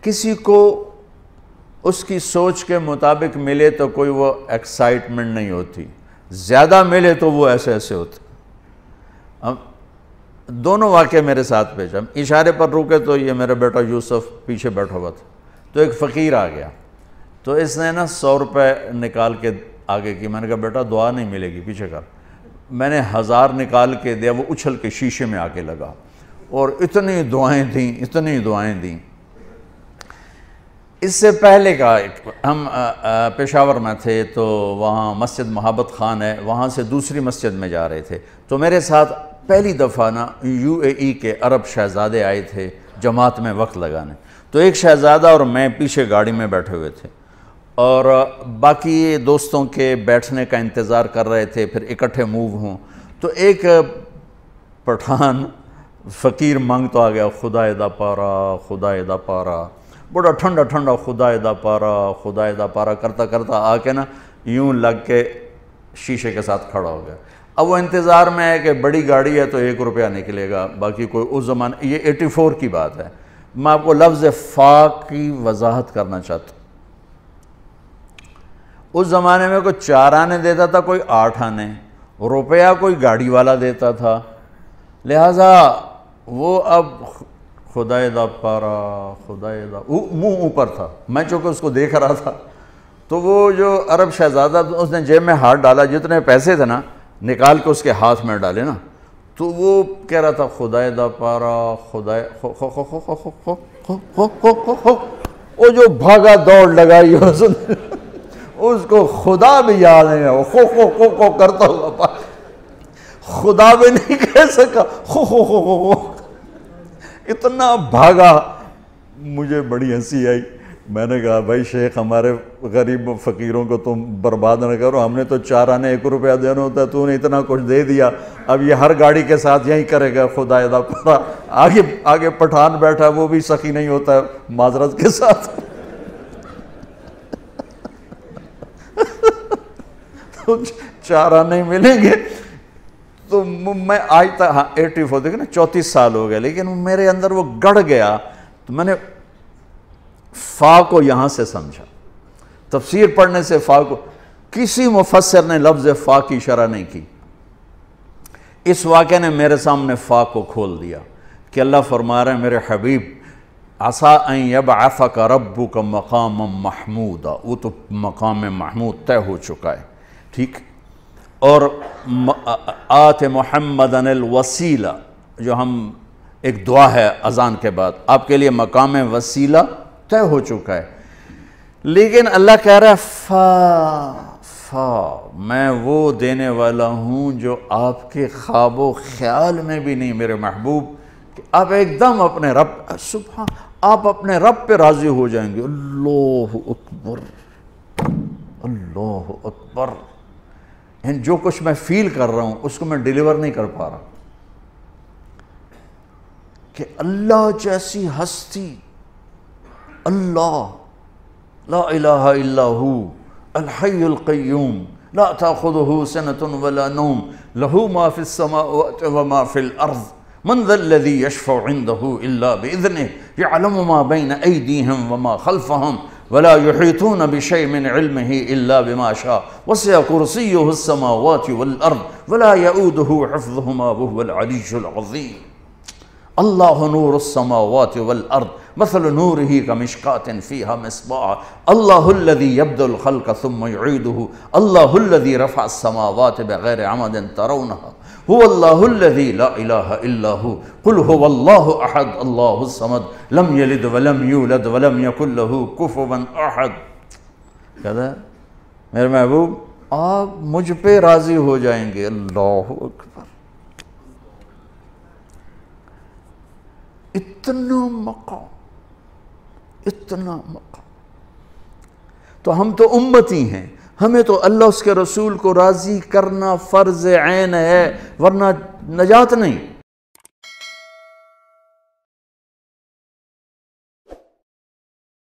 کسی کو اس کی سوچ کے مطابق ملے تو کوئی وہ ایکسائٹمنٹ نہیں ہوتی، زیادہ ملے تو وہ ایسے ایسے ہوتے۔ دونوں واقعے میرے ساتھ پیش، ہم اشارے پر رکے تو یہ میرا بیٹا یوسف پیچھے بیٹھا ہوا تھا، تو ایک فقیر آ گیا، تو اس نے نا 100 روپے نکال کے آگے کی، میں نے کہا بیٹا دعا نہیں ملے گی، پیچھے کر۔ میں نے 1000 نکال کے دیا، وہ اچھل کے شیشے میں آ کے لگا اور اتنی دعائیں دیں۔ اس سے پہلے کا ہم پشاور میں تھے تو وہاں مسجد محبت خان ہے، وہاں سے دوسری مسجد میں جا رہے تھے، تو میرے ساتھ پہلی دفعہ نا UAE کے عرب شہزادے آئے تھے جماعت میں وقت لگانے، تو ایک شہزادہ اور میں پیچھے گاڑی میں بیٹھے ہوئے تھے اور باقی دوستوں کے بیٹھنے کا انتظار کر رہے تھے پھر اکٹھے موو ہوں۔ تو ایک پٹھان فقیر مانگتا آ گیا، خدا دا پارا، بڑا ٹھنڈا خدا دا پارا کرتا آ کے نا یوں لگ کے شیشے کے ساتھ کھڑا ہو گیا۔ اب وہ انتظار میں ہے کہ بڑی گاڑی ہے تو 1 روپیہ نکلے گا، باقی کوئی اس زمانے، یہ 84 کی بات ہے، میں آپ کو لفظ فا کی وضاحت کرنا چاہتا ہوں۔ اس زمانے میں کوئی 4 آنے دیتا تھا، کوئی 8 آنے، روپیہ کوئی گاڑی والا دیتا تھا، لہٰذا وہ اب خدا دا پارا منہ اوپر تھا، میں چونکہ اس کو دیکھ رہا تھا، تو وہ جو عرب شہزادہ اس نے جیب میں ہاتھ ڈالا، جتنے پیسے تھے نا نکال کے اس کے ہاتھ میں ڈالے نا، تو وہ کہہ رہا تھا خدا دا پارا وہ جو بھاگا دوڑ لگائی اس کو خدا بھی یاد نہیں ہے، خو کرتا ہوا خدا بھی نہیں کہہ سکا، خو اتنا بھاگا، مجھے بڑی ہنسی آئی۔ میں نے کہا بھائی شیخ ہمارے غریب فقیروں کو تم برباد نہ کرو، ہم نے تو 4 آنے 1 روپیہ دینا ہوتا ہے، تو نے اتنا کچھ دے دیا، اب یہ ہر گاڑی کے ساتھ یہی کرے گا خدا دا پارا۔ آگے پٹھان بیٹھا، وہ بھی سخی نہیں ہوتا معذرت کے ساتھ، تو 4 آنے ملیں گے۔ تو میں آج تک 84 دیکھیں نا 34 سال ہو گئے، لیکن میرے اندر وہ گڑ گیا، تو میں نے فا کو یہاں سے سمجھا، تفسیر پڑھنے سے فا کو، کسی مفسر نے لفظ فا کی شرح نہیں کی۔ اس واقعے نے میرے سامنے فا کو کھول دیا کہ اللہ فرما رہے ہیں میرے حبیب عسیٰ ان یبعثک ربک مقاما محمودا، وہ تو مقام محمود طے ہو چکا ہے، ٹھیک۔ اور آت محمدن الوسیلہ، جو ہم ایک دعا ہے اذان کے بعد، آپ کے لیے مقام وسیلہ طے ہو چکا ہے، لیکن اللہ کہہ رہا ہے فا میں وہ دینے والا ہوں جو آپ کے خواب و خیال میں بھی نہیں میرے محبوب، کہ آپ ایک دم اپنے رب، سبحان، آپ اپنے رب پہ راضی ہو جائیں گے۔ اللہ اکبر، اللہ اکبر، جو کچھ میں فیل کر رہا ہوں اس کو میں ڈیلیور نہیں کر پا رہا، کہ اللہ جیسی ہستی، اللہ لا الہ الا ہو الحی القیوم لا تأخذہ سنۃ ولا نوم لہ ما فی السماوات وما فی الارض من ذا الذی یشفع عنده الا بإذنہ یعلم ما بین ایدیہم وما خلفہم ولا يحيطون بشيء من علمه إلا بما شاء وسع كرسيه السماوات والأرض ولا يؤوده حفظهما وهو العلي العظيم الله نور السماوات والأرض مثل نوره كمشكاة فيها مصباح الله الذي يبدأ الخلق ثم يعيده الله الذي رفع السماوات بغير عمد ترونها هو الله الذي لا إله إلا هو قل هو الله أحد الله الصمد لم يلد ولم يولد ولم يكن له كفوا أحد۔ کہتا ہے میرے محبوب آپ مجھ پہ راضی ہو جائیں گے، اللہ اکبر، اتنا مقام، اتنا مقام۔ تو ہم تو امتی ہیں، ہمیں تو اللہ اس کے رسول کو راضی کرنا فرض عین ہے، ورنہ نجات نہیں۔